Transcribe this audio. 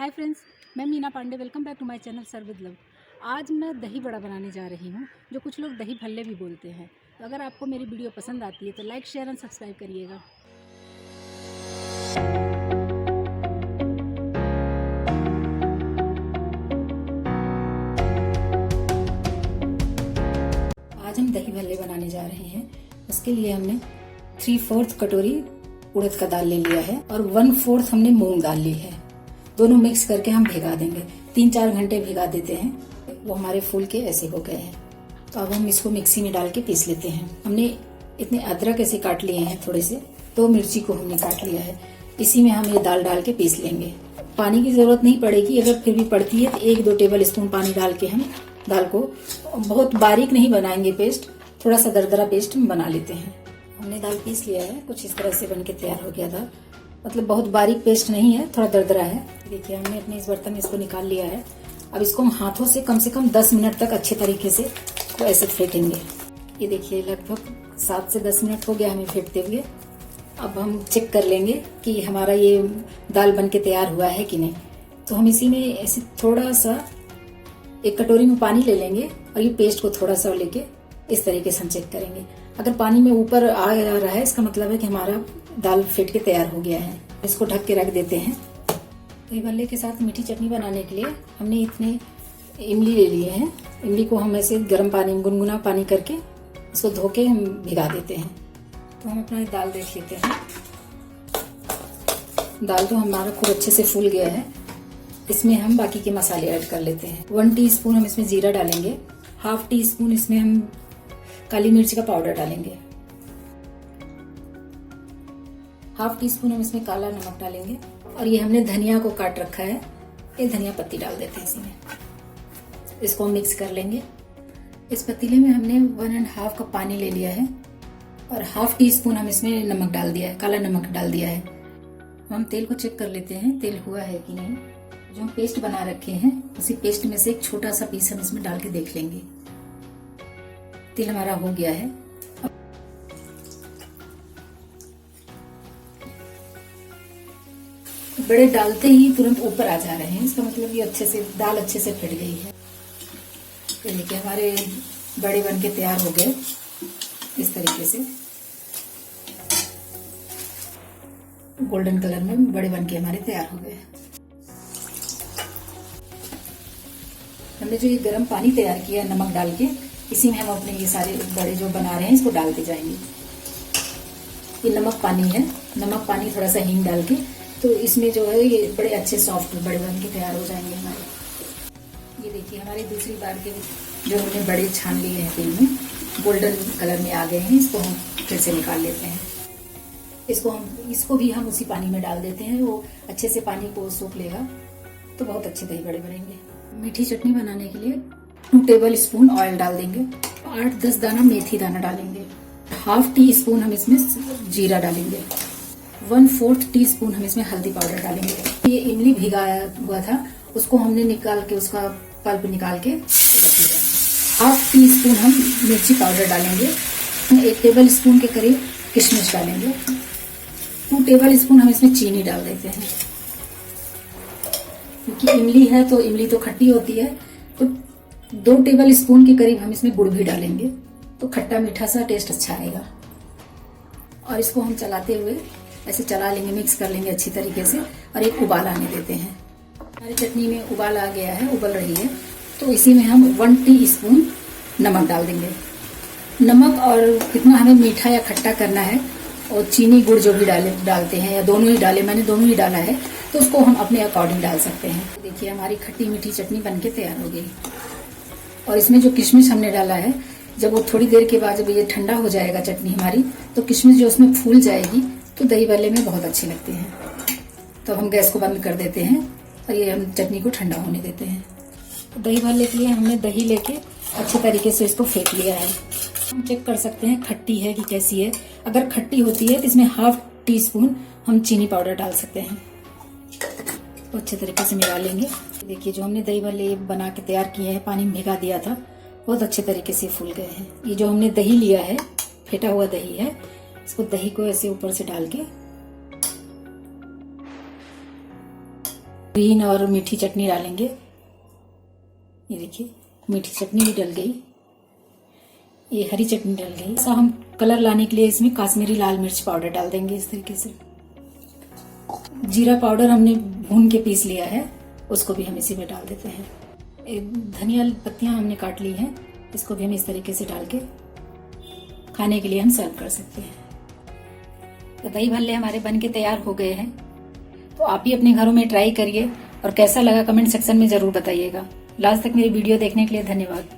हाय friends, मैं Meena Pandey. Welcome back to my channel sir with love. आज मैं दही बड़ा बनाने जा रही हूँ, जो कुछ लोग दही भल्ले भी बोलते हैं। तो अगर आपको मेरी वीडियो पसंद आती है तो लाइक, शेयर एंड सब्सक्राइब करिएगा। आज हम दही भल्ले बनाने जा रहे हैं। उसके लिए हमने 3/4 कटोरी उड़द का दाल ले लिया है और 1/4 हमने मूंग दाल ली है। दोनों मिक्स करके हम भिगा देंगे। 3-4 घंटे भिगा देते हैं। वो हमारे फूल के ऐसे हो गए हैं। तो अब हम इसको मिक्सी में डाल के पीस लेते हैं। हमने इतने अदरक ऐसे काट लिए हैं थोड़े से, 2 मिर्ची को हमने काट लिया है। इसी में हम ये दाल डाल के पीस लेंगे। पानी की जरूरत नहीं पड़ेगी, अगर फिर भी पड़ती है तो 1-2 टेबल स्पून पानी डाल के हम दाल को बहुत बारीक नहीं बनाएंगे पेस्ट, थोड़ा सा दरदरा पेस्ट बना लेते हैं। हमने दाल पीस लिया है, कुछ इस तरह से बन के तैयार हो गया था। मतलब बहुत बारीक पेस्ट नहीं है, थोड़ा दरदरा है। देखिए हमने अपने इस बर्तन में इसको निकाल लिया है। अब इसको हम हाथों से कम 10 मिनट तक अच्छे तरीके से इसको ऐसे फेंटेंगे। ये देखिए लगभग 7 से 10 मिनट हो गया हमें फेंटते हुए। अब हम चेक कर लेंगे कि हमारा ये दाल बन के तैयार हुआ है कि नहीं। तो हम इसी में ऐसे थोड़ा सा एक कटोरी में पानी ले लेंगे और ये पेस्ट को थोड़ा सा लेके इस तरीके से हम चेक करेंगे। अगर पानी में ऊपर आ रहा है, इसका मतलब है कि हमारा दाल फेंट के तैयार हो गया है। इसको ढक के रख देते हैं। दही भल्ले के साथ मीठी चटनी बनाने के लिए हमने इतने इमली ले लिए हैं। इमली को हम ऐसे गर्म पानी में गुनगुना पानी करके इसको धो के हम भिगा देते हैं। तो हम अपना दाल देख लेते हैं। दाल तो हमारा खूब अच्छे से फूल गया है। इसमें हम बाकी के मसाले ऐड कर लेते हैं। 1 टीस्पून हम इसमें जीरा डालेंगे। 1/2 टीस्पून इसमें हम काली मिर्च का पाउडर डालेंगे। 1/2 टीस्पून हम इसमें काला नमक डालेंगे। और ये हमने धनिया को काट रखा है, ये धनिया पत्ती डाल देते हैं इसमें। इसको मिक्स कर लेंगे। इस पतीले में हमने 1.5 कप पानी ले लिया है और 1/2 टीस्पून हम इसमें नमक डाल दिया है, काला नमक डाल दिया है। हम तेल को चेक कर लेते हैं तेल हुआ है कि नहीं। जो हम पेस्ट बना रखे हैं उसी पेस्ट में से एक छोटा सा पीस हम इसमें डाल के देख लेंगे। तेल हमारा हो गया है। बड़े डालते ही तुरंत ऊपर आ जा रहे हैं, इसका मतलब ये अच्छे से दाल अच्छे से फट गई है। तो देखिए हमारे बड़े बन के तैयार हो गए इस तरीके से। गोल्डन कलर में बड़े बन के हमारे तैयार हो गए। हमने जो ये गर्म पानी तैयार किया नमक डाल के, इसी में हम अपने ये सारे बड़े जो बना रहे हैं इसको डालते जाएंगे। ये नमक पानी है। नमक पानी थोड़ा सा हींग डाल के, तो इसमें जो है ये बड़े अच्छे सॉफ्ट बड़े बन के तैयार हो जाएंगे हमारे। ये देखिए हमारी दूसरी बार के जो हमने बड़े छान लिए हैं तेल में, गोल्डन कलर में आ गए हैं। इसको हम फिर से निकाल लेते हैं। इसको भी हम उसी पानी में डाल देते हैं। वो अच्छे से पानी को सोख लेगा तो बहुत अच्छे दही बड़े बनेंगे। मीठी चटनी बनाने के लिए 2 टेबल स्पून ऑयल डाल देंगे। 8-10 दाना मेथी दाना डालेंगे। 1/2 टीस्पून हम इसमें जीरा डालेंगे। 1/4 टीस्पून हम इसमें हल्दी पाउडर डालेंगे। ये इमली भिगाया हुआ था, उसको हमने निकाल के उसका पल्प निकाल के 1/2 टीस्पून हम मिर्ची पाउडर डालेंगे। 1 टेबल स्पून के करीब किशमिश डालेंगे। 2 टेबल स्पून हम इसमें चीनी डाल देते हैं। क्योंकि इमली है तो इमली तो खट्टी होती है, तो 2 टेबल स्पून के करीब हम इसमें गुड़ भी डालेंगे, तो खट्टा मीठा सा टेस्ट अच्छा आएगा। और इसको हम चलाते हुए ऐसे चला लेंगे, मिक्स कर लेंगे अच्छी तरीके से और एक उबाल आने देते हैं। हमारी चटनी में उबाल आ गया है, उबल रही है, तो इसी में हम 1 टीस्पून नमक डाल देंगे। नमक और कितना हमें मीठा या खट्टा करना है, और चीनी गुड़ जो भी डालते हैं या दोनों ही डाले, मैंने दोनों ही डाला है, तो उसको हम अपने अकॉर्डिंग डाल सकते हैं। देखिए हमारी खट्टी मीठी चटनी बनके तैयार हो गई। और इसमें जो किशमिश हमने डाला है, जब वो थोड़ी देर के बाद जब ये ठंडा हो जाएगा चटनी हमारी, तो किशमिश जो उसमें फूल जाएगी तो दही भल्ले में बहुत अच्छी लगती है। तो हम गैस को बंद कर देते हैं और ये हम चटनी को ठंडा होने देते हैं। तो दही भल्ले के लिए हमने दही लेके अच्छे तरीके से इसको फेंट लिया है। हम चेक कर सकते हैं खट्टी है कि कैसी है। अगर खट्टी होती है तो इसमें 1/2 टीस्पून हम चीनी पाउडर डाल सकते हैं। तो अच्छे तरीके से मिला लेंगे। देखिए जो हमने दही भल्ले बना के तैयार किए हैं, पानी में भिगा दिया था, बहुत अच्छे तरीके से फूल गए हैं। ये जो हमने दही लिया है, फेटा हुआ दही है, इसको दही को ऐसे ऊपर से डाल के ग्रीन और मीठी चटनी डालेंगे। ये देखिए मीठी चटनी भी डल गई, ये हरी चटनी डल गई। ऐसा हम कलर लाने के लिए इसमें काश्मीरी लाल मिर्च पाउडर डाल देंगे इस तरीके से। जीरा पाउडर हमने भून के पीस लिया है, उसको भी हम इसी में डाल देते हैं। धनिया पत्तियां हमने काट ली हैं, इसको भी हम इस तरीके से डाल के खाने के लिए हम सर्व कर सकते हैं। तो दही भल्ले हमारे बन के तैयार हो गए हैं। तो आप भी अपने घरों में ट्राई करिए और कैसा लगा कमेंट सेक्शन में जरूर बताइएगा। लास्ट तक मेरी वीडियो देखने के लिए धन्यवाद।